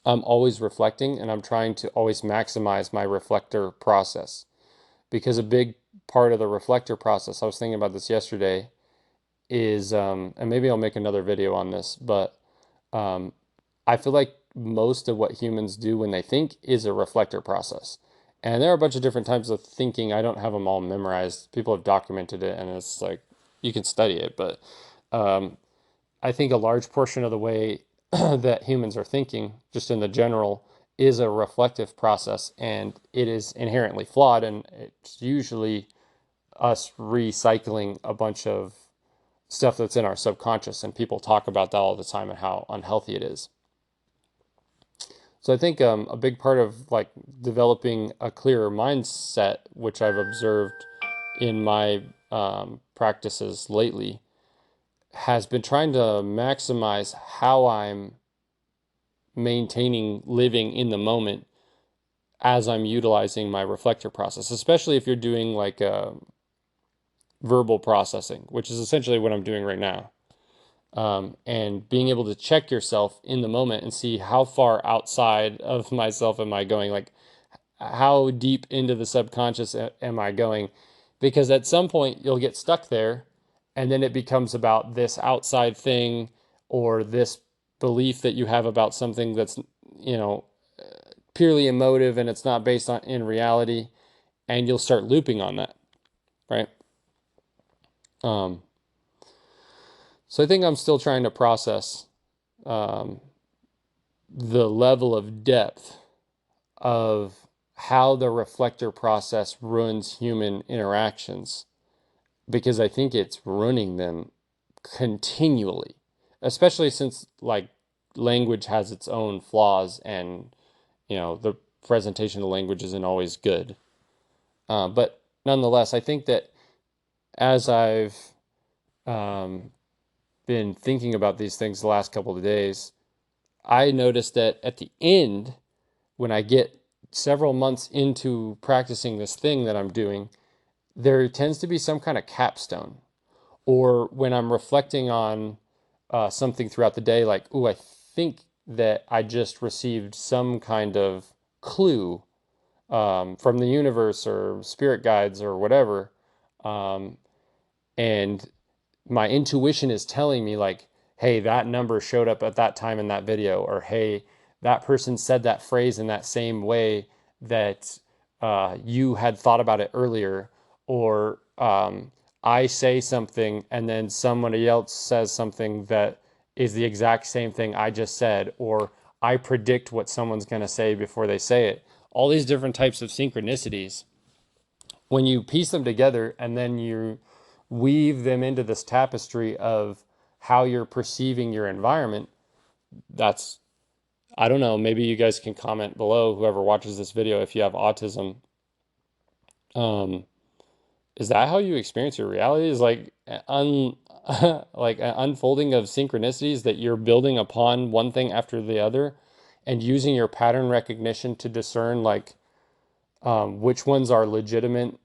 I'm always reflecting and I'm trying to always maximize my reflector process. Because a big part of the reflector process, I was thinking about this yesterday, is, and maybe I'll make another video on this, but um, I feel like most of what humans do when they think is a reflector process. And there are a bunch of different types of thinking. I don't have them all memorized. People have documented it, and it's like you can study it. But um, I think a large portion of the way that humans are thinking, just in the general, is a reflective process, and it is inherently flawed. And it's usually us recycling a bunch of stuff that's in our subconscious, and people talk about that all the time and how unhealthy it is. So I think a big part of like developing a clearer mindset, which I've observed in my practices lately, has been trying to maximize how I'm maintaining living in the moment as I'm utilizing my reflector process, especially if you're doing like verbal processing, which is essentially what I'm doing right now. And being able to check yourself in the moment and see how far outside of myself am I going, like how deep into the subconscious am I going? Because at some point you'll get stuck there, and then it becomes about this outside thing or this belief that you have about something that's, you know, purely emotive and it's not based on in reality, and you'll start looping on that, right? Um, so I think I'm still trying to process um, the level of depth of how the reflector process ruins human interactions, because I think it's ruining them continually, especially since like language has its own flaws, and the presentation of language isn't always good. But nonetheless, I think that as I've um, been thinking about these things the last couple of days, I noticed that at the end, when I get several months into practicing this thing that I'm doing, there tends to be some kind of capstone. Or when I'm reflecting on something throughout the day, like, ooh, I think that I just received some kind of clue from the universe or spirit guides or whatever. Um, and my intuition is telling me like, hey, that number showed up at that time in that video, or hey, that person said that phrase in that same way that you had thought about it earlier, or I say something and then somebody else says something that is the exact same thing I just said, or I predict what someone's going to say before they say it. All these different types of synchronicities, when you piece them together and then you weave them into this tapestry of how you're perceiving your environment, that's, I don't know, maybe you guys can comment below, whoever watches this video, if you have autism. Um, is that how you experience your reality? Is like like an unfolding of synchronicities that you're building upon one thing after the other and using your pattern recognition to discern like which ones are legitimate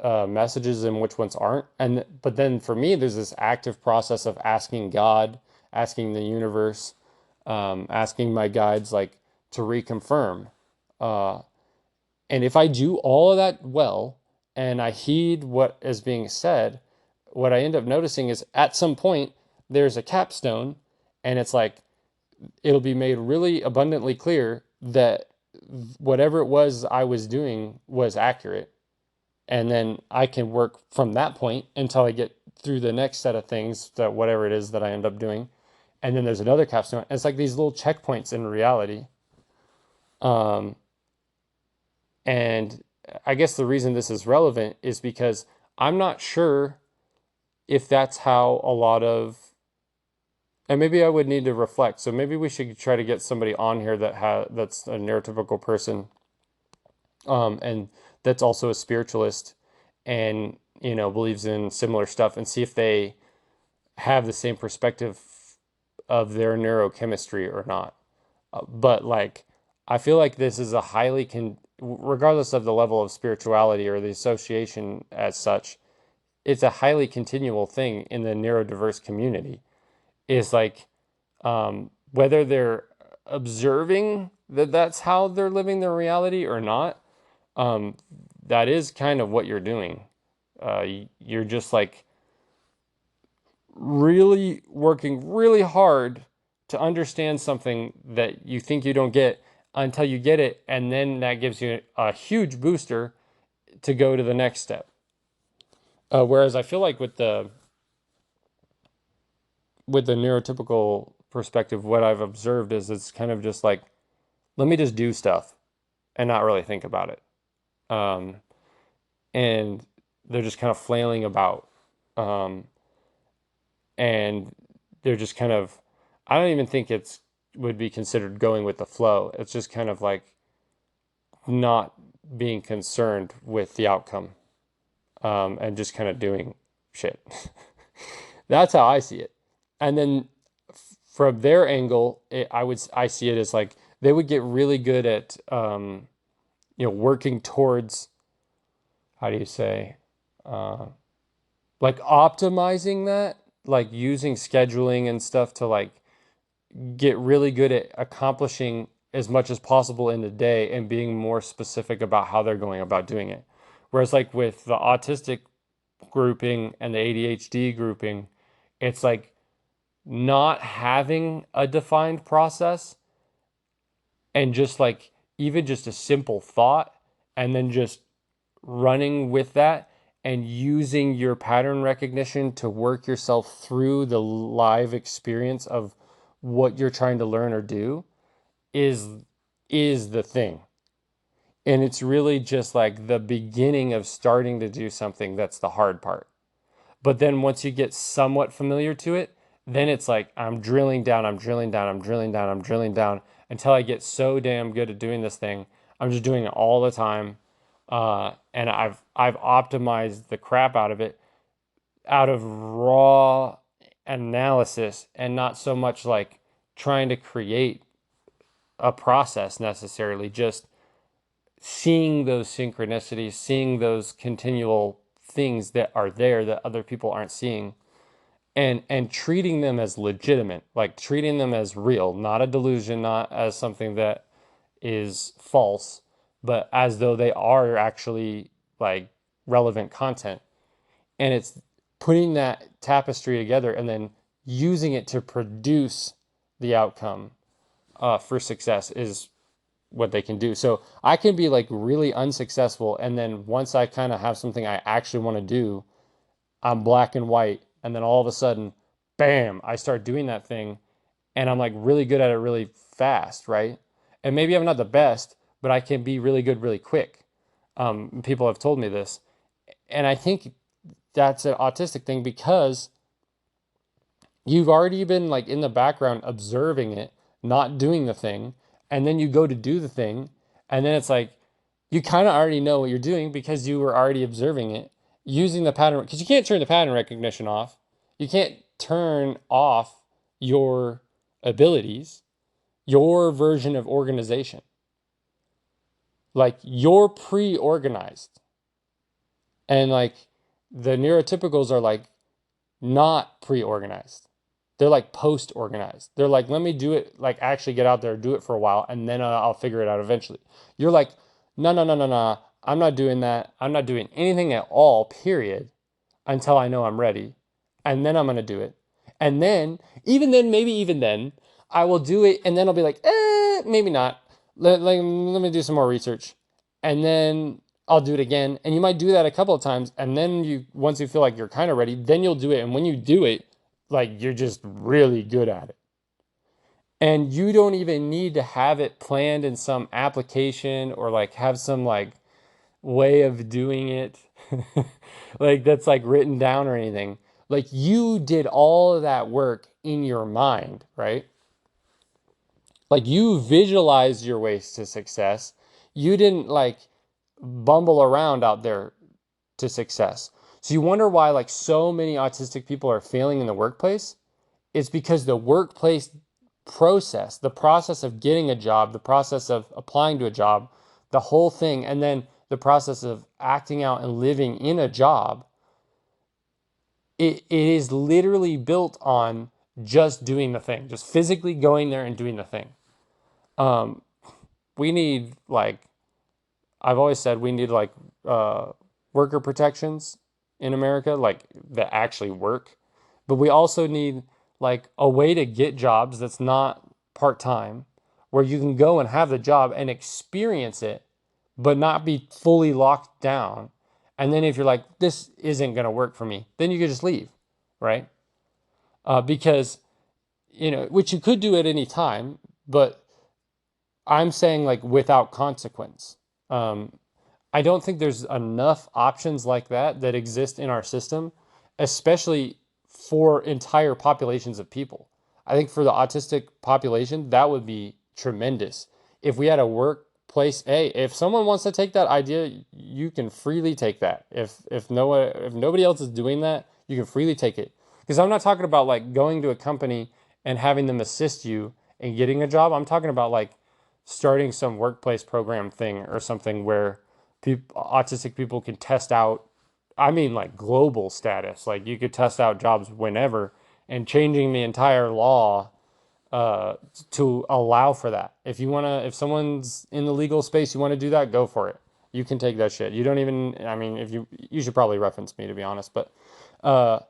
messages and which ones aren't. And but then for me, there's this active process of asking God, asking the universe, asking my guides like to reconfirm. Uh, and if I do all of that well, and I heed what is being said, what I end up noticing is at some point there's a capstone, and it's like it'll be made really abundantly clear that whatever it was I was doing was accurate, and then I can work from that point until I get through the next set of things, that whatever it is that I end up doing. And then there's another capstone. It's like these little checkpoints in reality. Um, and I guess the reason this is relevant is because I'm not sure if that's how a lot of, and maybe I would need to reflect. So maybe we should try to get somebody on here that's a neurotypical person, and that's also a spiritualist, and believes in similar stuff, and see if they have the same perspective of their neurochemistry or not. But like, I feel like this is a regardless of the level of spirituality or the association as such, it's a highly continual thing in the neurodiverse community. Is like whether they're observing that that's how they're living their reality or not, um, that is kind of what you're doing. You're just like really working really hard to understand something that you think you don't get until you get it, and then that gives you a huge booster to go to the next step. Whereas I feel like with the neurotypical perspective, what I've observed is it's kind of just like, let me just do stuff and not really think about it. Um, and they're just kind of flailing about. Um, and they're just kind of, I don't even think it's would be considered going with the flow. It's just kind of like not being concerned with the outcome, and just kind of doing shit. That's how I see it. And then from their angle, I see it as like they would get really good at working towards, how do you say, uh, like optimizing that, like using scheduling and stuff to like get really good at accomplishing as much as possible in the day and being more specific about how they're going about doing it. Whereas like with the autistic grouping and the ADHD grouping, it's like not having a defined process and just like even just a simple thought and then just running with that and using your pattern recognition to work yourself through the live experience of what you're trying to learn or do is is the thing. And it's really just like the beginning of starting to do something that's the hard part. But then once you get somewhat familiar to it, then it's like I'm drilling down, I'm drilling down, I'm drilling down, I'm drilling down until I get so damn good at doing this thing. I'm just doing it all the time. And I've optimized the crap out of it out of raw analysis and not so much like trying to create a process necessarily, just seeing those synchronicities, seeing those continual things that are there that other people aren't seeing, and treating them as legitimate, like treating them as real, not a delusion, not as something that is false, but as though they are actually like relevant content. And it's putting that tapestry together and then using it to produce the outcome for success is what they can do. So I can be like really unsuccessful, and then once I kind of have something I actually want to do, I'm black and white, and then all of a sudden, bam, I start doing that thing, and I'm like really good at it really fast, right? And maybe I'm not the best, but I can be really good really quick. People have told me this, and I think that's an autistic thing because you've already been like in the background observing it, not doing the thing, and then you go to do the thing, and then it's like you kind of already know what you're doing because you were already observing it, using the pattern, because you can't turn the pattern recognition off. You can't turn off your abilities, your version of organization. Like you're pre-organized. And like the neurotypicals are like not pre-organized. They're like post-organized. They're like, let me do it, like actually get out there, do it for a while, and then I'll figure it out eventually. You're like, no, no, no, no, no. I'm not doing that. I'm not doing anything at all, period, until I know I'm ready. And then I'm going to do it. And then, even then, maybe even then, I will do it. And then I'll be like, maybe not. Let me do some more research. And then I'll do it again. And you might do that a couple of times. And then once you feel like you're kind of ready, then you'll do it. And when you do it, like you're just really good at it. And you don't even need to have it planned in some application or like have some like way of doing it like that's like written down or anything. Like you did all of that work in your mind, right? Like you visualized your ways to success. You didn't like bumble around out there to success. So you wonder why like so many autistic people are failing in the workplace? It's because the workplace process, the process of getting a job, the process of applying to a job, the whole thing, and then the process of acting out and living in a job it is literally built on just doing the thing, just physically going there and doing the thing. Um, we need like I've always said we need like uh, worker protections in America, like that actually work. But we also need like a way to get jobs that's not part time, where you can go and have the job and experience it, but not be fully locked down. And then if you're like, this isn't going to work for me, then you could just leave, right? Because, which you could do at any time, but I'm saying like without consequence. Um, I don't think there's enough options like that exist in our system, especially for entire populations of people. I think for the autistic population, that would be tremendous. If we had a workplace, hey, if someone wants to take that idea, you can freely take that. If nobody else is doing that, you can freely take it. Because I'm not talking about like going to a company and having them assist you in getting a job. I'm talking about like starting some workplace program thing or something where autistic people can test out, I mean, like global status. Like you could test out jobs whenever and changing the entire law uh, to allow for that. If someone's in the legal space, you want to do that, go for it. You can take that shit. You don't even, I mean, if you should probably reference me to be honest, but uh,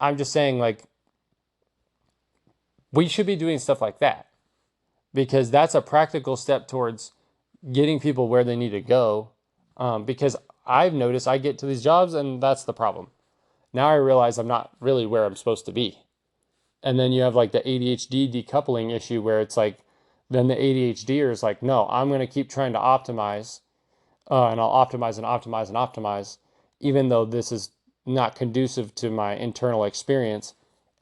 I'm just saying, like, we should be doing stuff like that because that's a practical step towards getting people where they need to go. Because I've noticed I get to these jobs and that's the problem. Now I realize I'm not really where I'm supposed to be. And then you have like the ADHD decoupling issue where it's like, then the ADHDer is like, no, I'm going to keep trying to optimize, and I'll optimize and optimize and optimize, even though this is not conducive to my internal experience.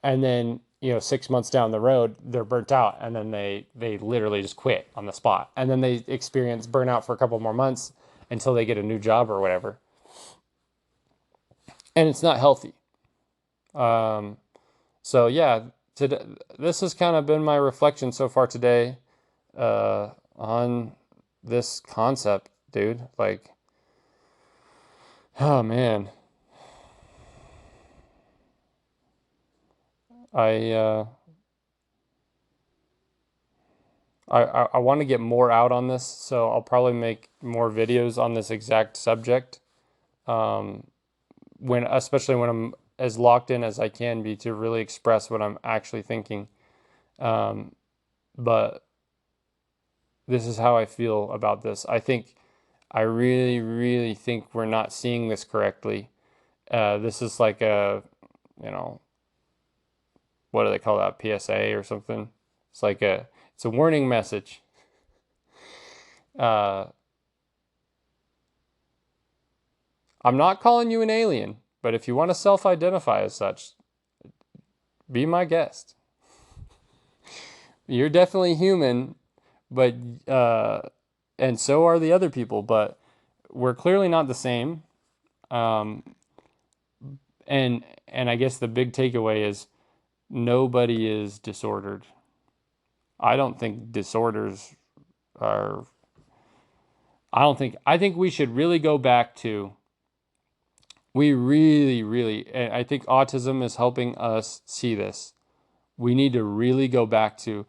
And then 6 months down the road, they're burnt out, and then they literally just quit on the spot, and then they experience burnout for a couple more months until they get a new job or whatever, and it's not healthy. Um, so yeah, today this has kind of been my reflection so far today on this concept, dude. Like, oh man, I uh, I want to get more out on this, so I'll probably make more videos on this exact subject. Um, especially when I'm as locked in as I can be to really express what I'm actually thinking. Um, but this is how I feel about this. I really, really think we're not seeing this correctly. This is like you know, what do they call that? PSA or something? It's like it's a warning message. Uh, I'm not calling you an alien, but if you want to self-identify as such, be my guest. You're definitely human, but uh, and so are the other people, but we're clearly not the same. Um, and I guess the big takeaway is nobody is disordered. I don't think disorders are. I think we should really go back to. We really, really, and I think autism is helping us see this. We need to really go back to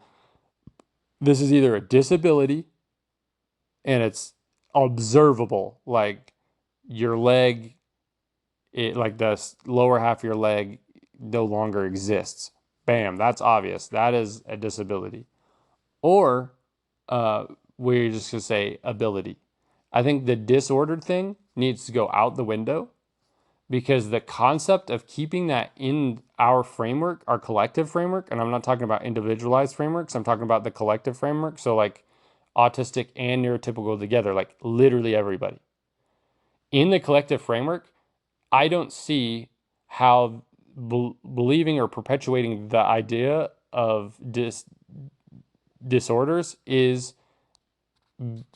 this is either a disability and it's observable, like your leg, like the lower half of your leg no longer exists. Bam, that's obvious. That is a disability. Or uh, we're just going to say ability. I think the disordered thing needs to go out the window because the concept of keeping that in our framework, our collective framework, and I'm not talking about individualized frameworks, I'm talking about the collective framework. So, like autistic and neurotypical together, like literally everybody. In the collective framework, I don't see how believing or perpetuating the idea of disorders is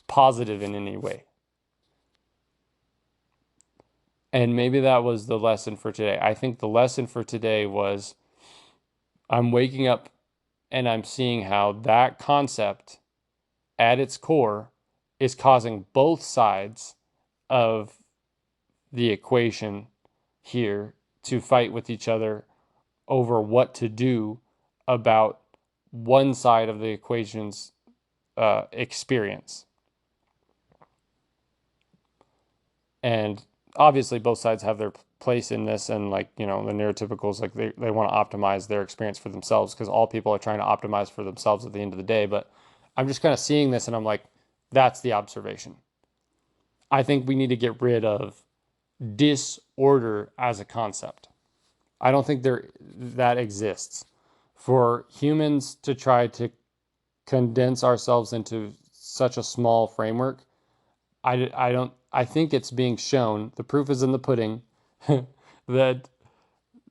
positive in any way. And maybe that was the lesson for today. I think the lesson for today was I'm waking up and I'm seeing how that concept at its core is causing both sides of the equation here to fight with each other over what to do about one side of the equation's experience. And obviously, both sides have their place in this. And, like, the neurotypicals, like, they want to optimize their experience for themselves because all people are trying to optimize for themselves at the end of the day. But I'm just kind of seeing this and I'm like, that's the observation. I think we need to get rid of disorder as a concept. I don't think that exists. For humans to try to condense ourselves into such a small framework, I don't I think it's being shown, the proof is in the pudding, that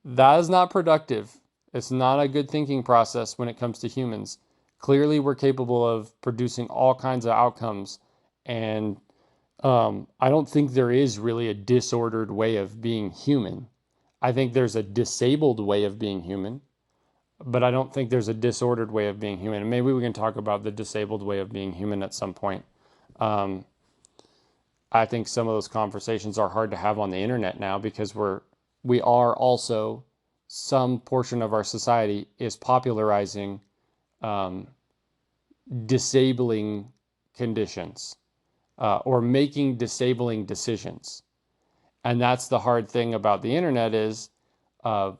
that is not productive. It's not a good thinking process when it comes to humans. Clearly, we're capable of producing all kinds of outcomes, and I don't think there is really a disordered way of being human. I think there's a disabled way of being human, but I don't think there's a disordered way of being human. And maybe we can talk about the disabled way of being human at some point. Um, I think some of those conversations are hard to have on the internet now because we are also, some portion of our society is popularizing um, disabling conditions or making disabling decisions. And that's the hard thing about the internet is uh,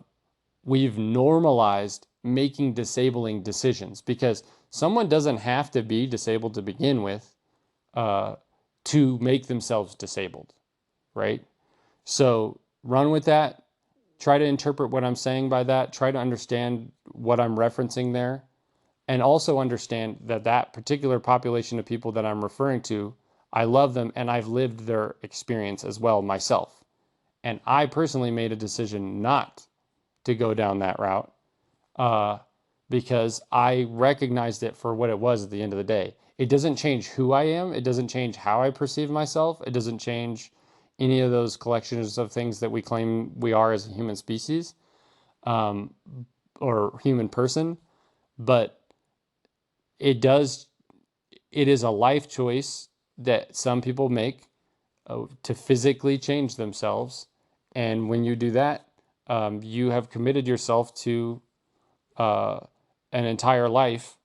we've normalized making disabling decisions because someone doesn't have to be disabled to begin with uh, to make themselves disabled, right? So run with that. Try to interpret what I'm saying by that. Try to understand what I'm referencing there. And also understand that that particular population of people that I'm referring to, I love them and I've lived their experience as well myself. And I personally made a decision not to go down that route uh, because I recognized it for what it was at the end of the day. It doesn't change who I am. It doesn't change how I perceive myself. It doesn't change any of those collections of things that we claim we are as a human species um, or human person. But it does, it is a life choice that some people make to physically change themselves. And when you do that, you have committed yourself to uh, an entire life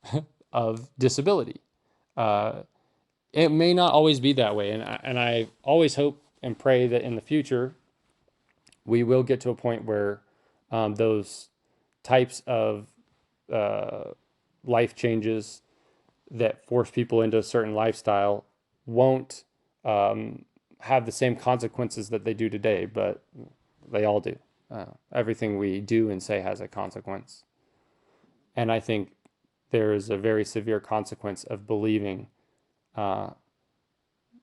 of disability. Uh, it may not always be that way, and I always hope and pray that in the future we will get to a point where those types of uh, life changes that force people into a certain lifestyle won't um, have the same consequences that they do today, but they all do. Everything we do and say has a consequence. And I think there is a very severe consequence of believing uh,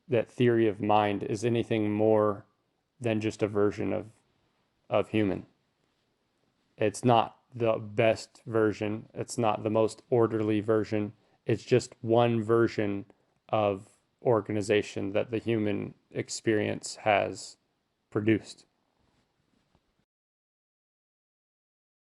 that theory of mind is anything more than just a version of human. It's not the best version, it's not the most orderly version. It's just one version of organization that the human experience has produced.